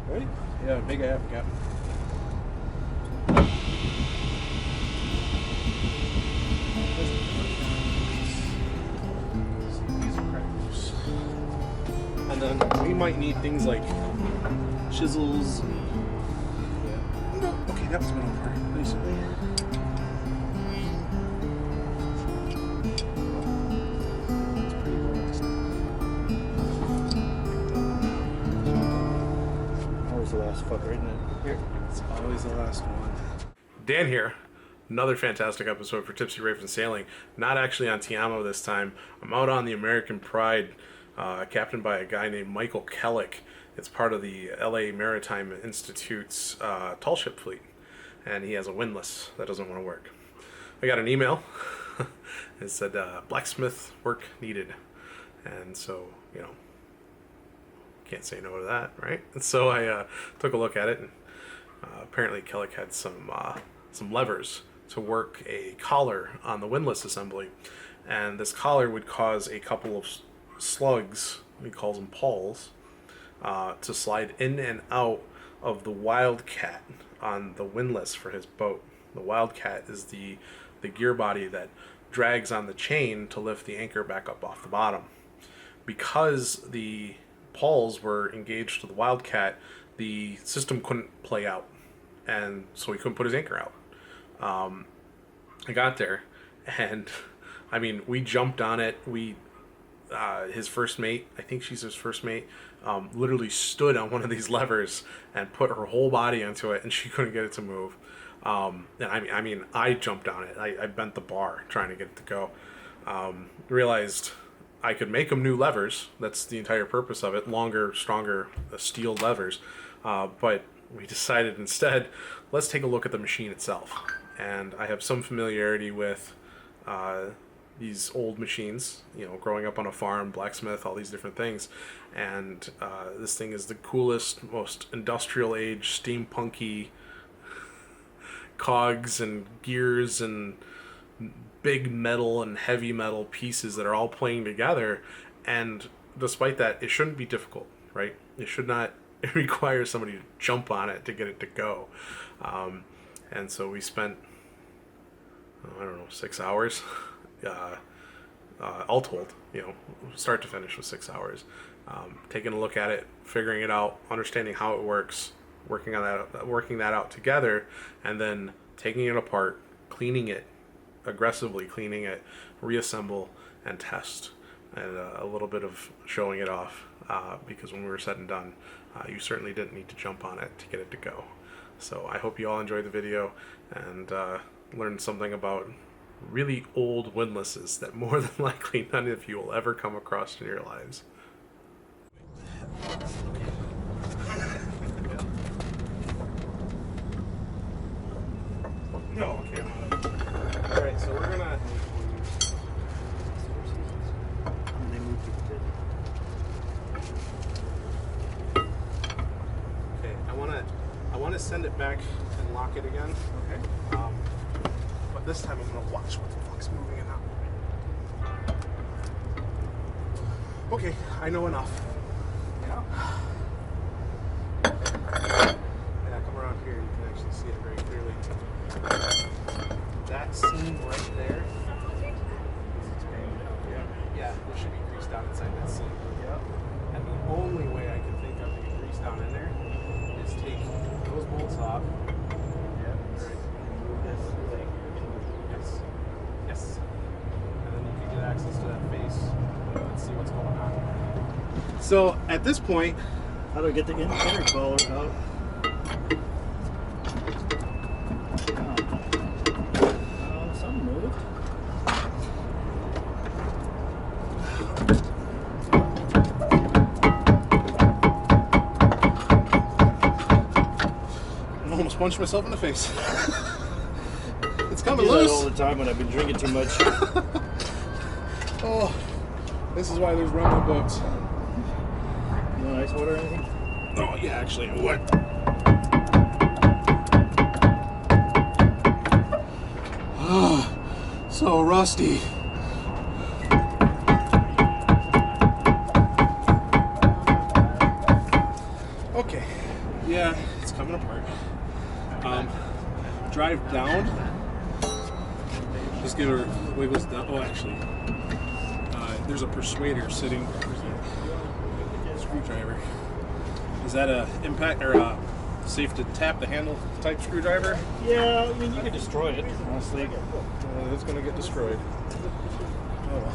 Ready? Yeah, make it happen, Cap. These are crackers. And then we might need things like chisels and... Yeah. No, okay, that was been over recently. The last fucker, isn't it? Here. It's always the last one. Dan here. Another fantastic episode for Tipsy Raven Sailing. Not actually on Tiamo this time. I'm out on the American Pride, captained by a guy named Michael Kellick. It's part of the LA Maritime Institute's Tallship fleet. And he has a windlass that doesn't want to work. I got an email. It said blacksmith work needed. And so, you know, can't say no to that, right? And so I took a look at it, and apparently Kellick had some levers to work a collar on the windlass assembly, and this collar would cause a couple of slugs, he calls them pawls, to slide in and out of the Wildcat on the windlass for his boat. The Wildcat is the gear body that drags on the chain to lift the anchor back up off the bottom. Because the pawls were engaged to the Wildcat, the system couldn't play out, and so he couldn't put his anchor out. I got there, and I mean, we jumped on it. His first mate, I think she's his first mate, literally stood on one of these levers and put her whole body onto it, and she couldn't get it to move. And I jumped on it. I bent the bar trying to get it to go. Realized I could make them new levers. That's the entire purpose of it. Longer, stronger steel levers. But we decided instead, let's take a look at the machine itself. And I have some familiarity with these old machines, you know, growing up on a farm, blacksmith, all these different things. And this thing is the coolest, most industrial age, steampunky cogs and gears and big metal and heavy metal pieces that are all playing together, and despite that, it shouldn't be difficult, right? It should not require somebody to jump on it to get it to go. And so we spent, I don't know, 6 hours, all told, you know, start to finish was 6 hours, taking a look at it, figuring it out, understanding how it works, working that out together, and then taking it apart, cleaning it, aggressively cleaning it, reassemble, and test, and a little bit of showing it off, because when we were said and done, you certainly didn't need to jump on it to get it to go. So I hope you all enjoyed the video and learned something about really old windlasses that more than likely none of you will ever come across in your lives. No, okay. Alright, so we're gonna... Okay, I wanna send it back and lock it again. Okay. But this time I'm gonna watch what the fuck's moving and not moving. Okay, I know enough. Yeah. Yeah, come around here, you can actually see it very clearly. That seam right there. Yeah, there should be grease down inside that seam. Yeah. And the only way I can think of to get grease down in there is take those bolts off. Yeah. Right. Move this. Yes. Yes. And then you can get access to that face and see what's going on. So at this point, how do I get the inner collar out? Something moved. I almost punched myself in the face. It's coming I do that loose. all the time when I've been drinking too much. Oh, this is why there's rum in books. You want ice water or anything? Oh yeah, actually I would. So rusty. Okay. Yeah, it's coming apart. Drive down. Just give her wiggles down. Oh, actually, there's a persuader sitting. There's a screwdriver. Is that a impact or a safe to tap the handle type screwdriver? Yeah, I mean you could destroy it. Honestly, It's gonna get destroyed. Oh.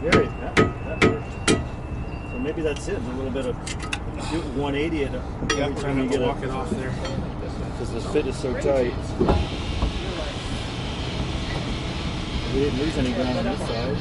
Very. That worked. So maybe that's it. A little bit of do 180 at Yeah, every we're time gonna you get walk it off there. because the fit is so tight. We didn't lose any ground on this side.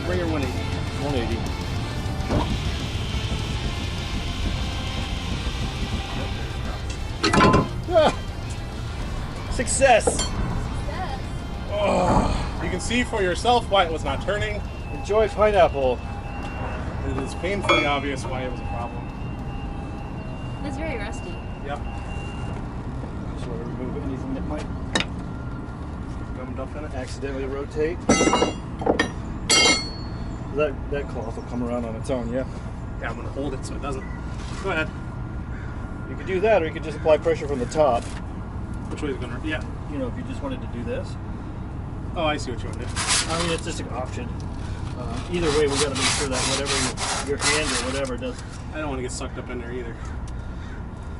Bring her 180. 180. Success! Oh, you can see for yourself why it was not turning. Enjoy pineapple. It is painfully obvious why it was a problem. It's very rusty. Yep. Just want to remove anything that might Gummed up in it. accidentally rotate. That cloth will come around on its own, yeah? Yeah, I'm gonna hold it so it doesn't. Go ahead. You could do that, or you could just apply pressure from the top. Which way is it gonna? Yeah. You know, if you just wanted to do this. Oh, I see what you want to do. I mean, it's just an option. Either way, we got to make sure that whatever your hand or whatever does. I don't want to get sucked up in there either.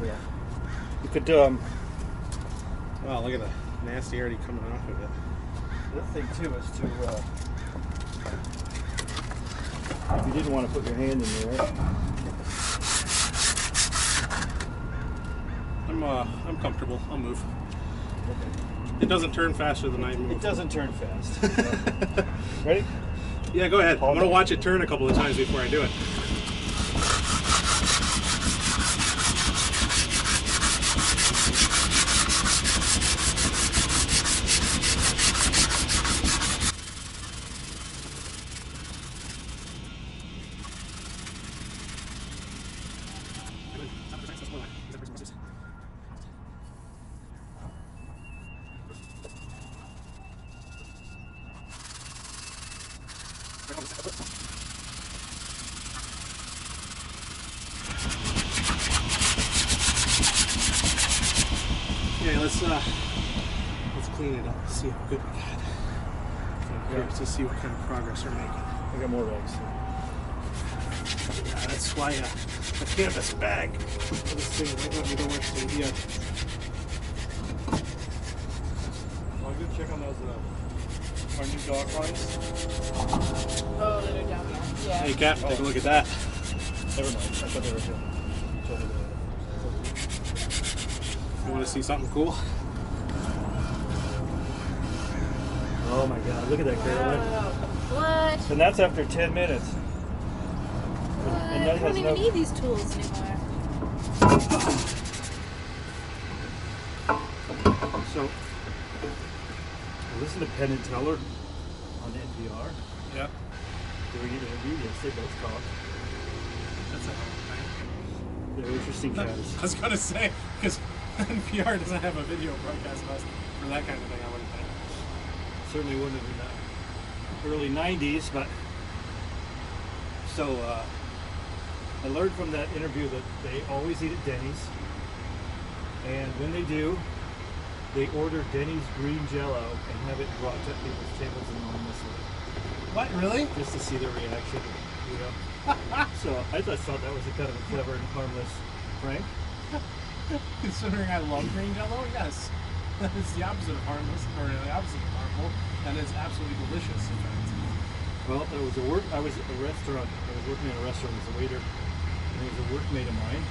Yeah. You could. Wow, look at the nasty already coming off of it. The other thing too is to. If you didn't want to put your hand in there. I'm comfortable. I'll move. Okay. It doesn't turn faster than I move. It doesn't turn fast. Ready? Yeah, go ahead. I'm gonna watch it turn a couple of times before I do it. Yeah, let's clean it up. See how good we got. So here to see what kind of progress we're making. I got more rags. Yeah, that's why a canvas bag for this thing might not be the worst idea. Well, good check on those our new dog lines. Oh, they're down there. Yeah. Hey, Cap, take a look at that. Never mind. I thought they were good. You told me You want to see something cool? Oh my God! Look at that, Carolyn. What? And that's after 10 minutes. What? And that I don't has even no- need these tools anymore. So, listen to Penn and Teller on NPR. Yeah. During an interview, yes, they both talk. That's a They're interesting guys. I was gonna say, because NPR doesn't have a video broadcast of us for that kind of thing, I wouldn't think. Certainly wouldn't have been the early 90s, but so I learned from that interview that they always eat at Denny's, and when they do, they order Denny's green Jello and have it brought to people's tables anonymously, What, really? just to see their reaction. You know. So I just thought that was a kind of a clever and harmless prank. Considering I love green Jello, yes. It's the opposite of harmless, or the opposite of harmful, and it's absolutely delicious. In fact. Well, I was at a restaurant. I was working in a restaurant as a waiter, and there was a workmate of mine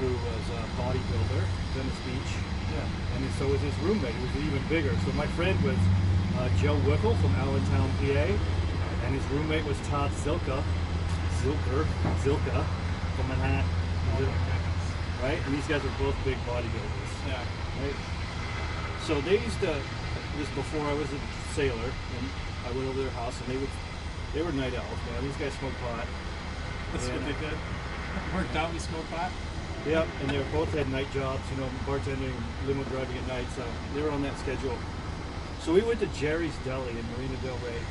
who was a bodybuilder, Venice Beach. Yeah. And so was his roommate, who was even bigger. So my friend was Joe Wickel from Allentown, PA, and his roommate was Todd Zilka from Manhattan. Right? And these guys are both big bodybuilders. Yeah. Right? So they used to, this before I was a sailor, and I went over to their house, and they were night owls, man. These guys smoke pot. That's what they did. Worked out and smoked pot. Yep, and they both had night jobs, you know, bartending, limo driving at night, so they were on that schedule. So we went to Jerry's Deli in Marina Del Rey.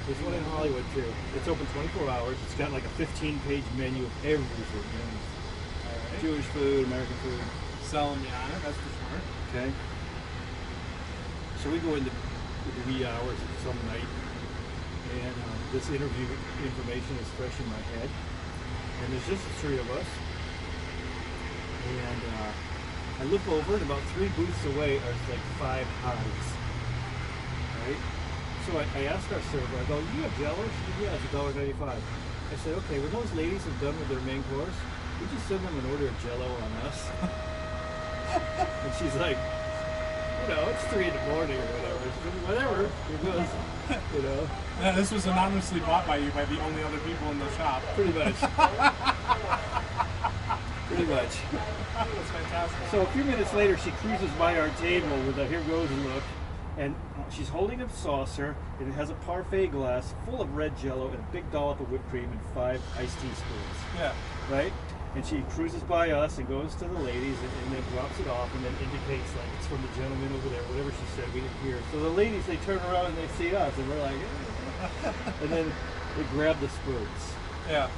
There's one in Hollywood too. It's open 24 hours. It's got like a 15-page menu of everything. You know, Alright. Jewish food, American food. Selling me on it, that's for sure. Okay. So we go into the wee hours of some night, and this interview information is fresh in my head. And there's just the three of us. And I look over, and about 3 booths away are like 5 hives. Right? So I asked our server, I go, you have Jello? She said, yeah, it's $1.95. I said, okay, when those ladies have done with their main course, would you send them an order of Jello on us? And she's like, you know, it's 3 in the morning or whatever. She said, whatever, it goes, you know. Yeah, this was anonymously bought by you by the only other people in the shop. Pretty much. Pretty much. That's fantastic. So a few minutes later, she cruises by our table with a here goes look, and she's holding a saucer, and it has a parfait glass full of red Jello and a big dollop of whipped cream and 5 iced tea spoons. Yeah. Right? And she cruises by us and goes to the ladies and then drops it off and then indicates like it's from the gentleman over there, whatever she said, we didn't hear. So the ladies, they turn around and they see us and we're like, eh. And then they grab the spoons. Yeah.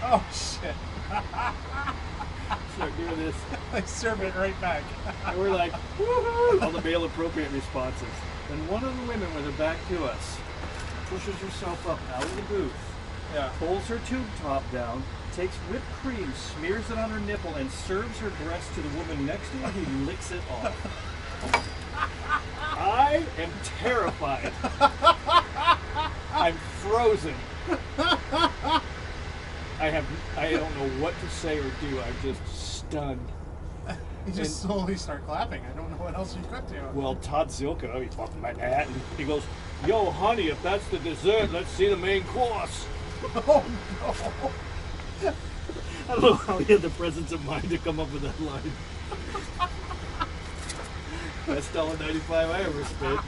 Oh shit. Start doing this. They serve it right back. And we're like, woohoo! All the male appropriate responses. And one of the women with her back to us pushes herself up out of the booth, Yeah. pulls her tube top down, takes whipped cream, smears it on her nipple, and serves her breast to the woman next to her who licks it off. I am terrified. I'm frozen. I don't know what to say or do. I'm just stunned. You just slowly start clapping. I don't know what else you could do. Well, Todd Zilka, he's from Manhattan. He goes, yo, honey, if that's the dessert, let's see the main course. Oh no. I don't know how he had the presence of mind to come up with that line. Best $1.95 I ever spent.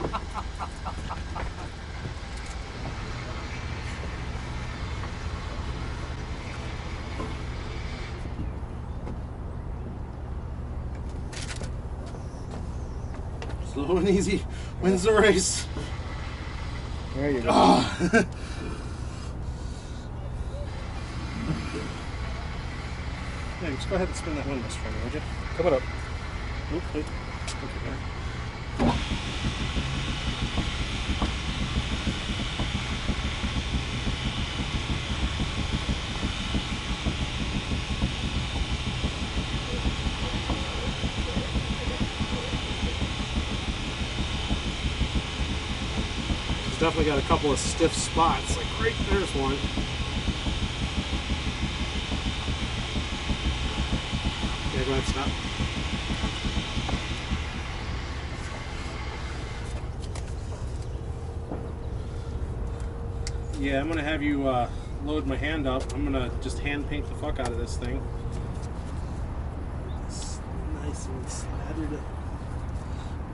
Slow and easy wins the race. There you go. Yeah, just go ahead and spin that windlass for me, would you? Come on up. Oop, oop. Okay. It's definitely got a couple of stiff spots. Like right there's one. Yeah, go that stop. Yeah, I'm gonna have you load my hand up. I'm gonna just hand paint the fuck out of this thing. It's nice and slathered.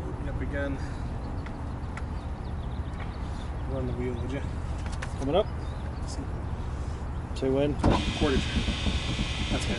Open up again. Run the wheel, would you? Coming up. 2 in. Quarter turn. That's good.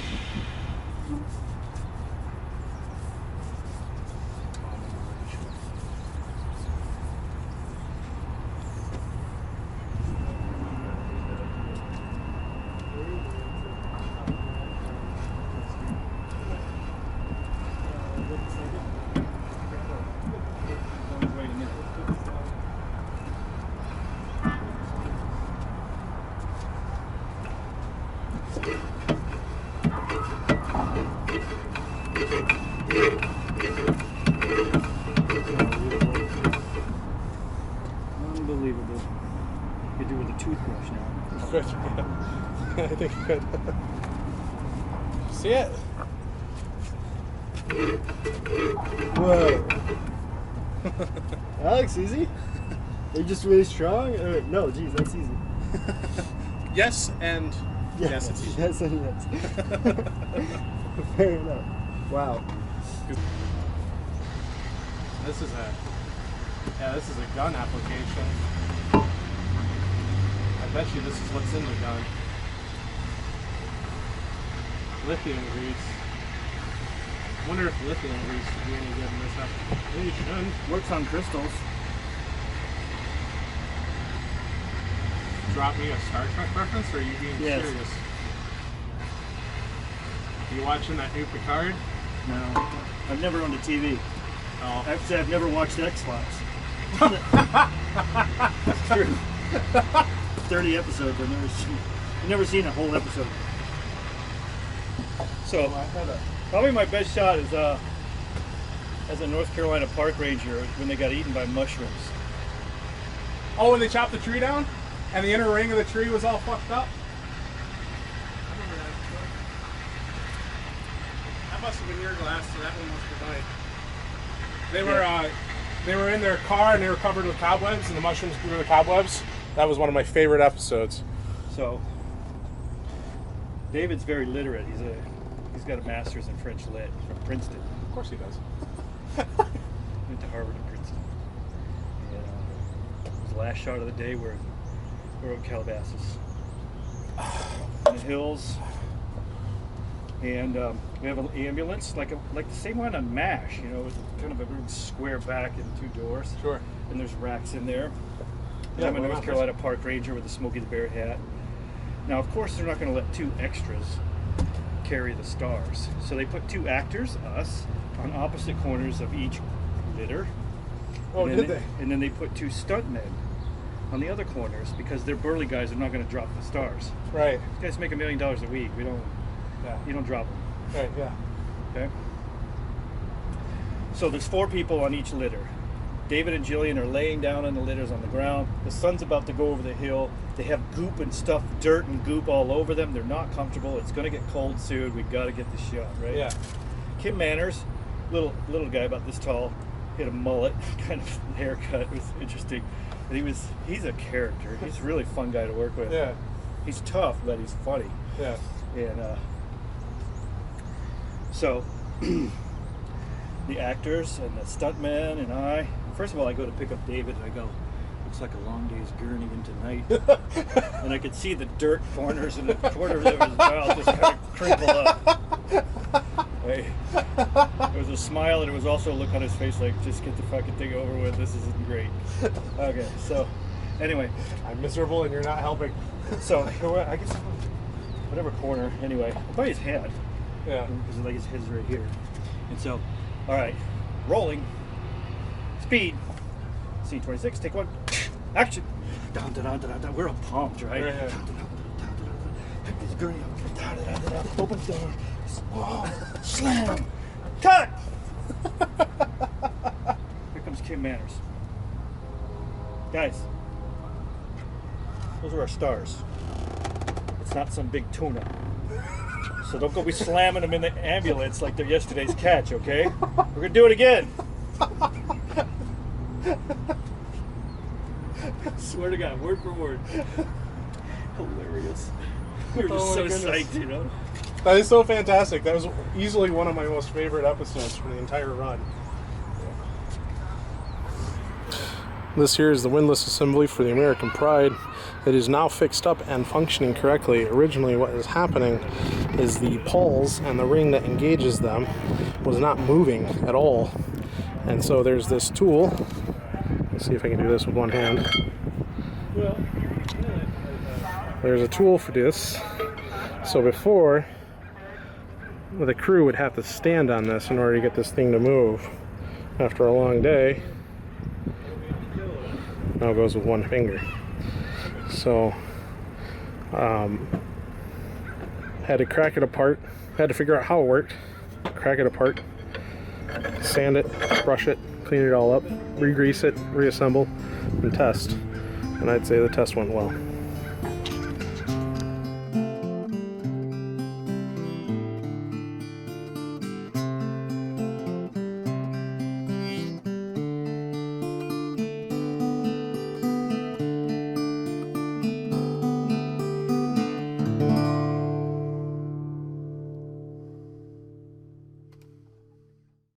Unbelievable. You could do it with a toothbrush now. Good. I think you could. See it? Whoa. Alex, easy? Are you just really strong? No, geez, that's easy. Yes, and Yeah, yes, it's easy. yes, and yes. Fair enough. Wow. This is a gun application. I bet you this is what's in the gun. Lithium grease. I wonder if lithium grease would be any good in this application. Works on crystals. Drop me a Star Trek reference, or are you being Yes. serious? You watching that new Picard? No. I've never owned a TV. Oh. Actually, I've never watched X-Files. That's true. 30 episodes. I've never seen a whole episode. So, probably my best shot is as a North Carolina park ranger when they got eaten by mushrooms. Oh, when they chopped the tree down? And the inner ring of the tree was all fucked up? I remember that. That must have been your glass, so that one must have died. They were in their car and they were covered with cobwebs, and the mushrooms grew the cobwebs. That was one of my favorite episodes. So, David's very literate. He's got a master's in French Lit from Princeton. Of course he does. Went to Harvard and Princeton. And his last shot of the day we're in Calabasas, in the hills, and we have an ambulance like the same one on MASH. You know, with kind of a big square back and 2 doors. Sure. And there's racks in there. Yeah, I'm a well, North Carolina park ranger with a Smokey the Bear hat. Now, of course, they're not going to let 2 extras carry the stars, so they put 2 actors, us, on opposite corners of each litter. Oh, and did then they? And then they put 2 stuntmen on the other corners because they're burly guys. They're not going to drop the stars. Right. These guys make $1 million a week. You don't drop them. Right, yeah. Okay. So there's 4 people on each litter. David and Jillian are laying down on the litters on the ground. The sun's about to go over the hill. They have goop and stuff, dirt and goop all over them. They're not comfortable. It's going to get cold soon. We've got to get the shot, right? Yeah. Kim Manners, little guy about this tall, he had a mullet kind of haircut. It was interesting. And he's a character. He's a really fun guy to work with. Yeah. He's tough, but he's funny. Yeah. And so the actors and the stuntmen and I, first of all, I go to pick up David and I go, looks like a long day's gurney into night. And I could see the dirt corners and the corners of his mouth just kind of crinkle up. There was a smile, and it was also a look on his face like, just get the fucking thing over with. This isn't great. Okay, so anyway. I'm miserable and you're not helping. So I guess whatever corner. Anyway, by his head. Yeah. Because like his head's right here. And so, all right, rolling, speed, scene 26, take 1, action. Down, down, down, down, down. We're all pumped, right? Yeah, yeah. Down, down, down, down, down, down. Pick this gurney up. Down, down, down, down. Open the door. Whoa, slam. Cut. Here comes Kim Manners. Guys, those are our stars. It's not some big tuna. So don't go be slamming them in the ambulance like they're yesterday's catch, okay? We're gonna do it again. Swear to God, word for word. Hilarious. We were just Oh my so goodness. psyched, you know? That is so fantastic. That was easily one of my most favorite episodes for the entire run. This here is the windlass assembly for the American Pride. It is now fixed up and functioning correctly. Originally what is happening is the pawls and the ring that engages them was not moving at all. And so there's this tool. Let's see if I can do this with one hand. Well, There's a tool for this. So before, the crew would have to stand on this in order to get this thing to move. After a long day, now it goes with one finger. So, had to crack it apart, had to figure out how it worked, crack it apart, sand it, brush it, clean it all up, re-grease it, reassemble, and test. And I'd say the test went well.